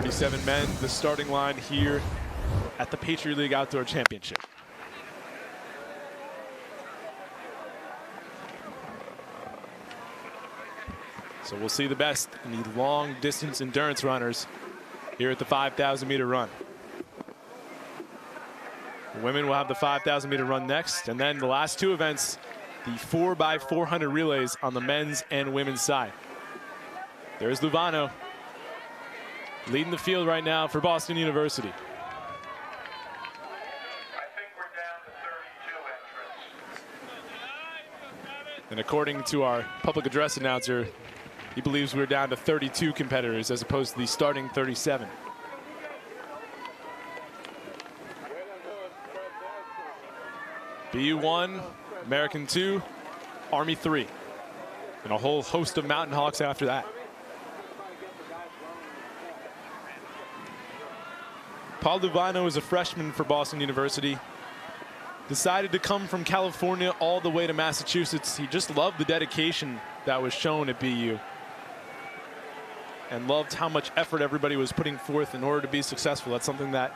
5:37 men, the starting line here at the Patriot League Outdoor Championship. So we'll see the best in the long distance endurance runners here at the 5,000 meter run. The women will have the 5,000 meter run next, and then the last two events, the 4x400 relays on the men's and women's side. There's Luvano leading the field right now for Boston University. And according to our public address announcer, he believes we're down to 32 competitors as opposed to the starting 37. BU 1, American 2, Army 3, and a whole host of Mountain Hawks after that. Paul Luvano is a freshman for Boston University. Decided to come from California all the way to Massachusetts. He just loved the dedication that was shown at BU and loved how much effort everybody was putting forth in order to be successful. That's something that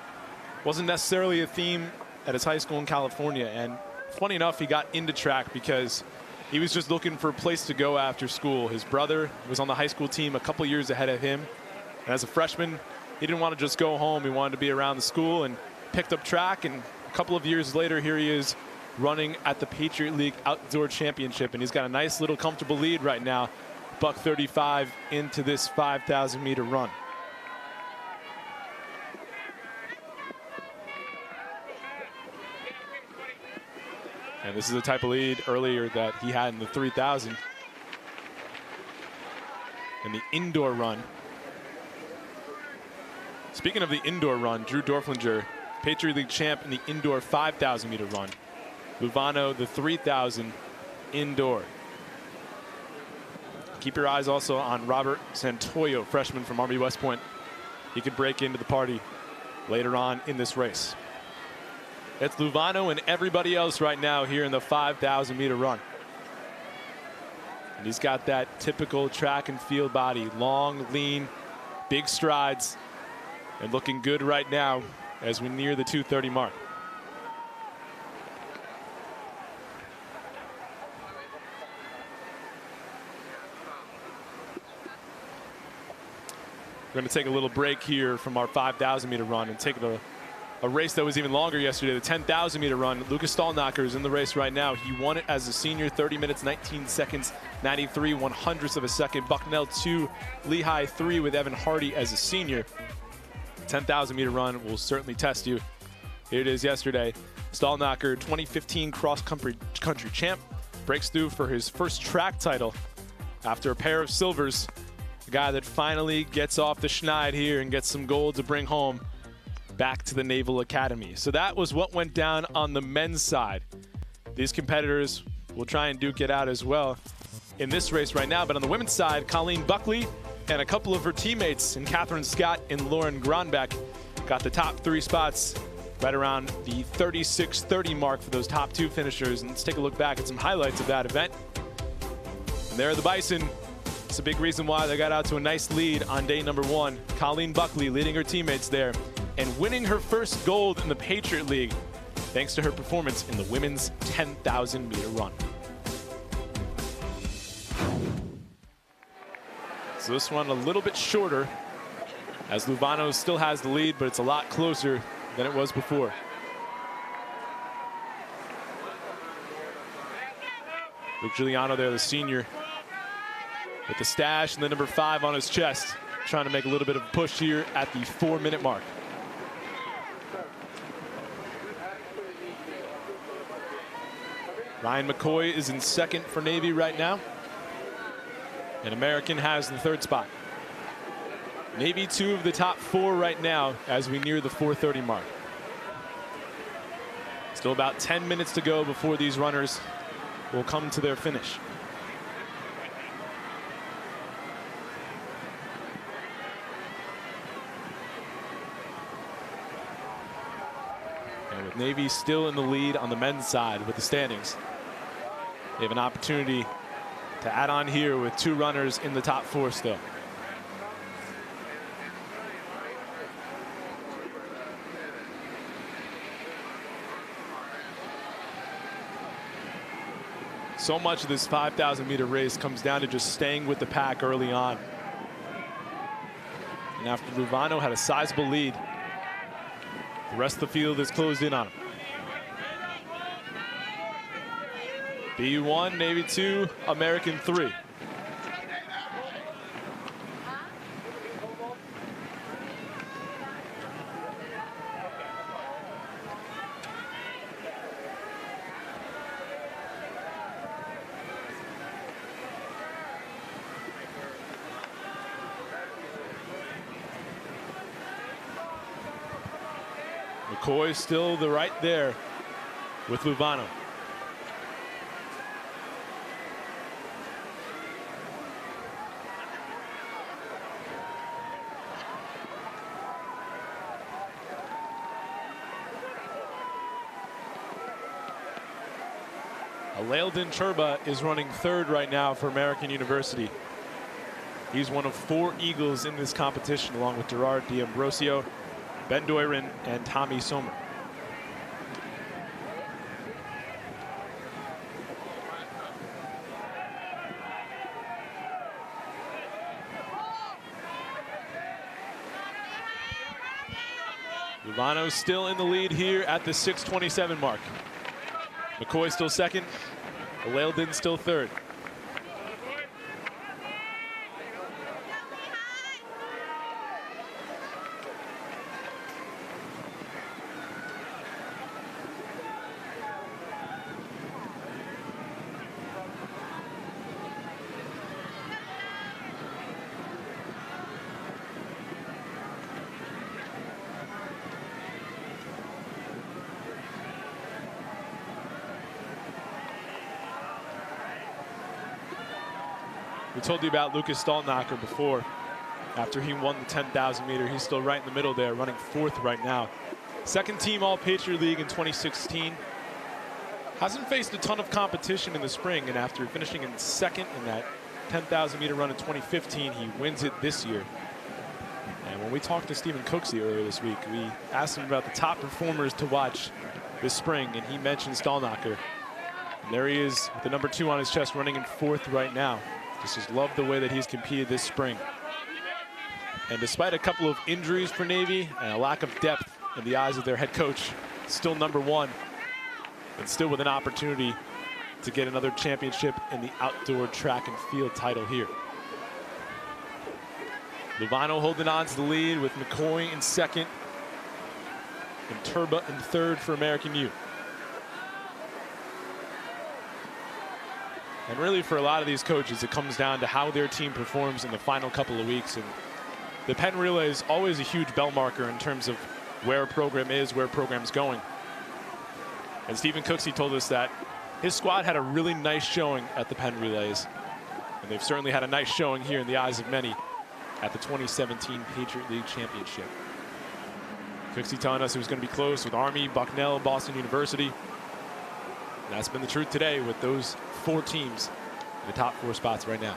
wasn't necessarily a theme at his high school in California. And funny enough, he got into track because he was just looking for a place to go after school. His brother was on the high school team a couple years ahead of him. And as a freshman, he didn't want to just go home. He wanted to be around the school and picked up track. And a couple of years later, here he is running at the Patriot League Outdoor Championship. And he's got a nice little comfortable lead right now. $1:35 into this 5,000 meter run. And this is the type of lead earlier that he had in the 3,000. And the indoor run. Speaking of the indoor run, Drew Dorflinger, Patriot League champ in the indoor 5,000 meter run. Luvano, the 3,000 indoor. Keep your eyes also on Robert Santoyo, freshman from Army West Point. He could break into the party later on in this race. It's Luvano and everybody else right now here in the 5,000 meter run. And he's got that typical track and field body, long, lean, big strides, and looking good right now as we near the 2:30 mark. We're going to take a little break here from our 5,000 meter run and take a race that was even longer yesterday, the 10,000 meter run. Lucas Stallnacher is in the race right now. He won it as a senior, 30 minutes, 19 seconds, 93 100ths of a second. Bucknell 2, Lehigh 3 with Evan Hardy as a senior. 10,000 meter run will certainly test you. Here it is yesterday. Stallnacher, 2015 cross-country champ, breaks through for his first track title after a pair of silvers. A guy that finally gets off the schneid here and gets some gold to bring home back to the Naval Academy. So that was what went down on the men's side. These competitors will try and duke it out as well in this race right now. But on the women's side, Colleen Buckley and a couple of her teammates in Catherine Scott and Lauren Gronbeck got the top 3 spots right around the 36:30 mark for those top 2 finishers. And let's take a look back at some highlights of that event. And there are the Bison. It's a big reason why they got out to a nice lead on day number 1. Colleen Buckley leading her teammates there and winning her first gold in the Patriot League thanks to her performance in the women's 10,000 meter run. So this one a little bit shorter as Luvano still has the lead, but it's a lot closer than it was before. Luke Giuliano there, the senior, with the stash and the number 5 on his chest, trying to make a little bit of a push here at the 4-minute mark. Ryan McCoy is in second for Navy right now. And American has the 3rd spot. Navy 2 of the top 4 right now as we near the 4:30 mark. Still about 10 minutes to go before these runners will come to their finish. And with Navy still in the lead on the men's side with the standings, they have an opportunity to add on here with 2 runners in the top 4 still. So much of this 5,000 meter race comes down to just staying with the pack early on. And after Luvano had a sizable lead, the rest of the field is closed in on him. B1, Navy 2, American 3. McCoy still right there with Luvano. Aleldin Turba is running third right now for American University. He's one of 4 Eagles in this competition, along with Gerard D'Ambrosio, Ben Doiron, and Tommy Sommer. Luvano still in the lead here at the 6:27 mark. McCoy still second. Aleldin still third. We told you about Lucas Stallnacher before. After he won the 10,000 meter, he's still right in the middle there, running 4th right now. Second team All-Patriot League in 2016. Hasn't faced a ton of competition in the spring, and after finishing in 2nd in that 10,000 meter run in 2015, he wins it this year. And when we talked to Stephen Cooksey earlier this week, we asked him about the top performers to watch this spring, and he mentioned Stallnacher. And there he is with the number 2 on his chest, running in 4th right now. Just love the way that he's competed this spring. And despite a couple of injuries for Navy and a lack of depth in the eyes of their head coach, still number 1 and still with an opportunity to get another championship in the outdoor track and field title here. Luvano holding on to the lead with McCoy in 2nd and Turba in 3rd for American U. And really, for a lot of these coaches, it comes down to how their team performs in the final couple of weeks. And the Penn Relay is always a huge bell marker in terms of where a program is, where a program's going. And Stephen Cooksey told us that his squad had a really nice showing at the Penn Relays. And they've certainly had a nice showing here in the eyes of many at the 2017 Patriot League Championship. Cooksey telling us it was going to be close with Army, Bucknell, Boston University. And that's been the truth today with those 4 teams in the top 4 spots right now.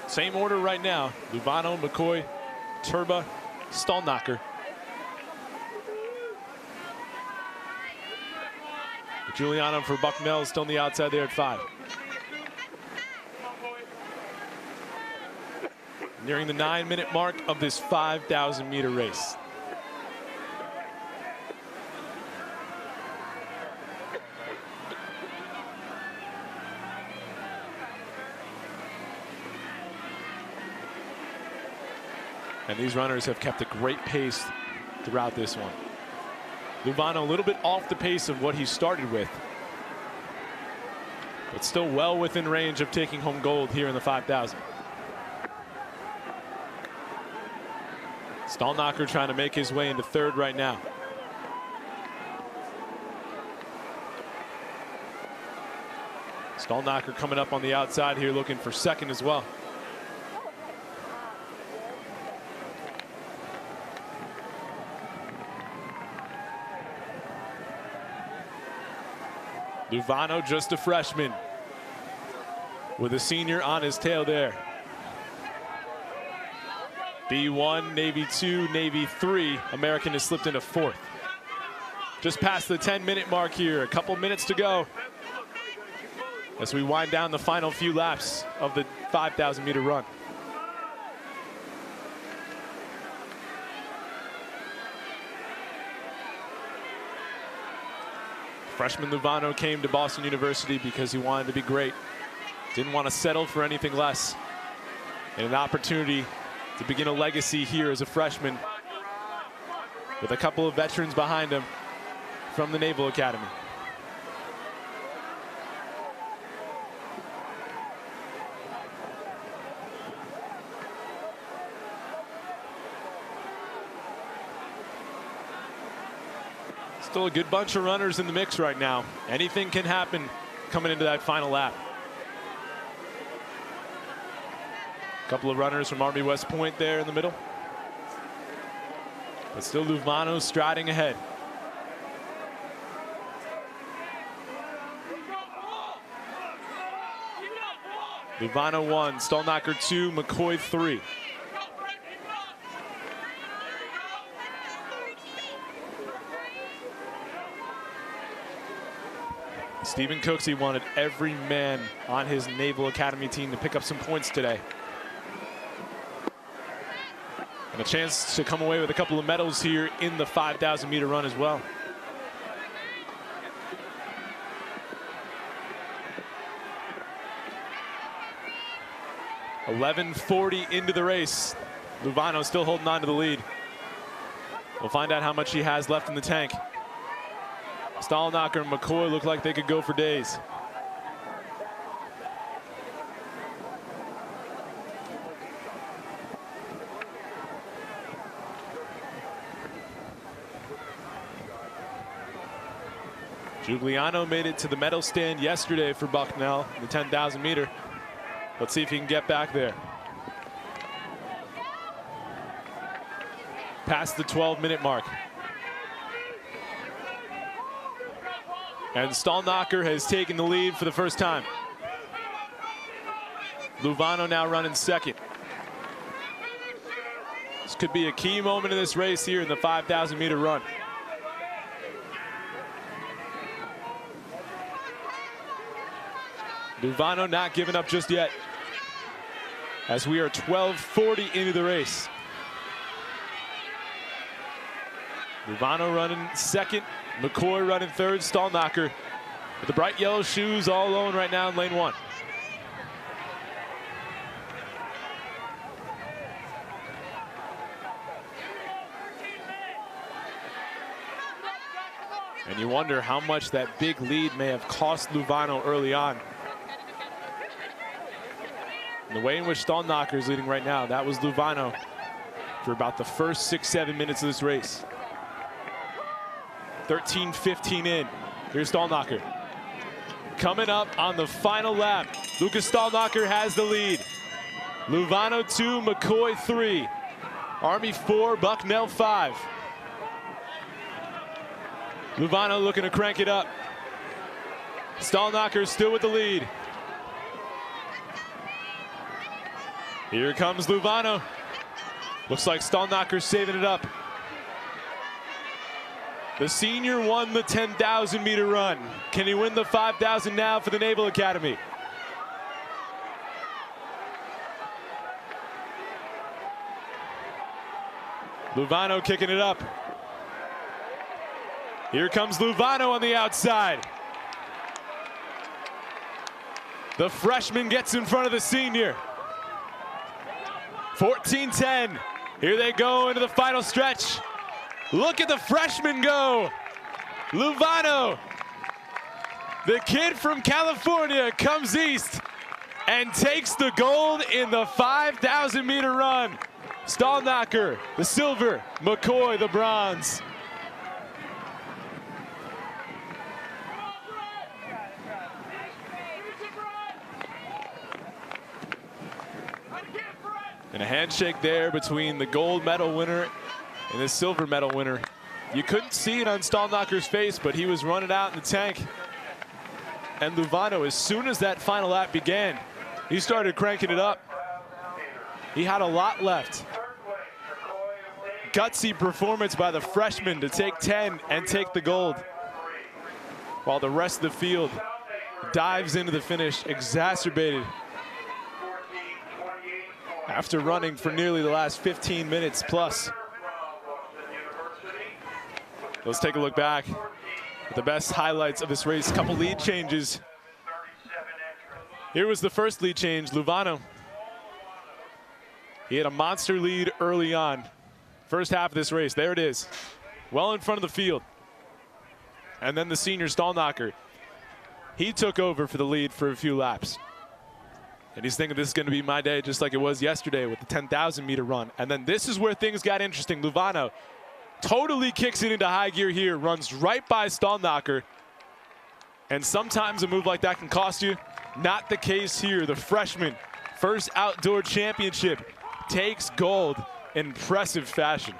Same order right now: Luvano, McCoy, Turba, Stallnacher. Giuliano for Bucknell is still on the outside there at 5. Nearing the 9-minute mark of this 5,000 meter race. And these runners have kept a great pace throughout this one. Luvano a little bit off the pace of what he started with, but still well within range of taking home gold here in the 5,000. Stallnacher trying to make his way into 3rd right now. Stallnacher coming up on the outside here, looking for 2nd as well. Luvano, just a freshman, with a senior on his tail there. B1, Navy 2, Navy 3. American has slipped into 4th. just past the 10-minute mark here. A couple minutes to go as we wind down the final few laps of the 5,000-meter run. Freshman Luvano came to Boston University because he wanted to be great. Didn't want to settle for anything less. And an opportunity to begin a legacy here as a freshman with a couple of veterans behind him from the Naval Academy. Still a good bunch of runners in the mix right now. Anything can happen coming into that final lap. A couple of runners from Army West Point there in the middle. But still Luvano striding ahead. Luvano 1, Stallnacher 2, McCoy 3. Stephen Cooksey wanted every man on his Naval Academy team to pick up some points today. And a chance to come away with a couple of medals here in the 5,000-meter run as well. .11:40 into the race. Luvano still holding on to the lead. We'll find out how much he has left in the tank. Stallnacher and McCoy look like they could go for days. Giuliano made it to the medal stand yesterday for Bucknell in the 10,000 meter. Let's see if he can get back there. Past the 12-minute mark. And Stallnacher has taken the lead for the first time. Luvano now running second. This could be a key moment in this race here in the 5,000-meter run. Luvano not giving up just yet, as we are 12:40 into the race. Luvano running second, McCoy running third, Stallnacher with the bright yellow shoes all alone right now in lane 1. And you wonder how much that big lead may have cost Luvano early on. And the way in which Stallnacher is leading right now, that was Luvano for about the first 6-7 minutes of this race. 13:15 in. Here's Stallnacher. Coming up on the final lap, Lucas Stallnacher has the lead. Luvano 2, McCoy 3. Army 4, Bucknell 5. Luvano looking to crank it up. Stallnacher still with the lead. Here comes Luvano. Looks like Stallnacher saving it up. The senior won the 10,000-meter run. Can he win the 5,000 now for the Naval Academy? Luvano kicking it up. Here comes Luvano on the outside. The freshman gets in front of the senior. 14:10. Here they go into the final stretch. Look at the freshman go. Luvano, the kid from California, comes east and takes the gold in the 5,000-meter run. Stallnacher, the silver, McCoy, the bronze. And a handshake there between the gold medal winner and the silver medal winner. You couldn't see it on Stallnacher's face, but he was running out in the tank. And Luvano, as soon as that final lap began, he started cranking it up. He had a lot left. gutsy performance by the freshman to take 10 and take the gold, while the rest of the field dives into the finish, exacerbated after running for nearly the last 15 minutes plus. Let's take a look back at the best highlights of this race. A couple lead changes. Here was the first lead change, Luvano. He had a monster lead early on. First half of this race, there it is. Well in front of the field. And then the senior Stallnacher, he took over for the lead for a few laps. And he's thinking this is going to be my day just like it was yesterday with the 10,000 meter run. And then this is where things got interesting. Luvano totally kicks it into high gear here, runs right by Stallnacher. And sometimes a move like that can cost you. Not the case here. The freshman, first outdoor championship, takes gold in impressive fashion.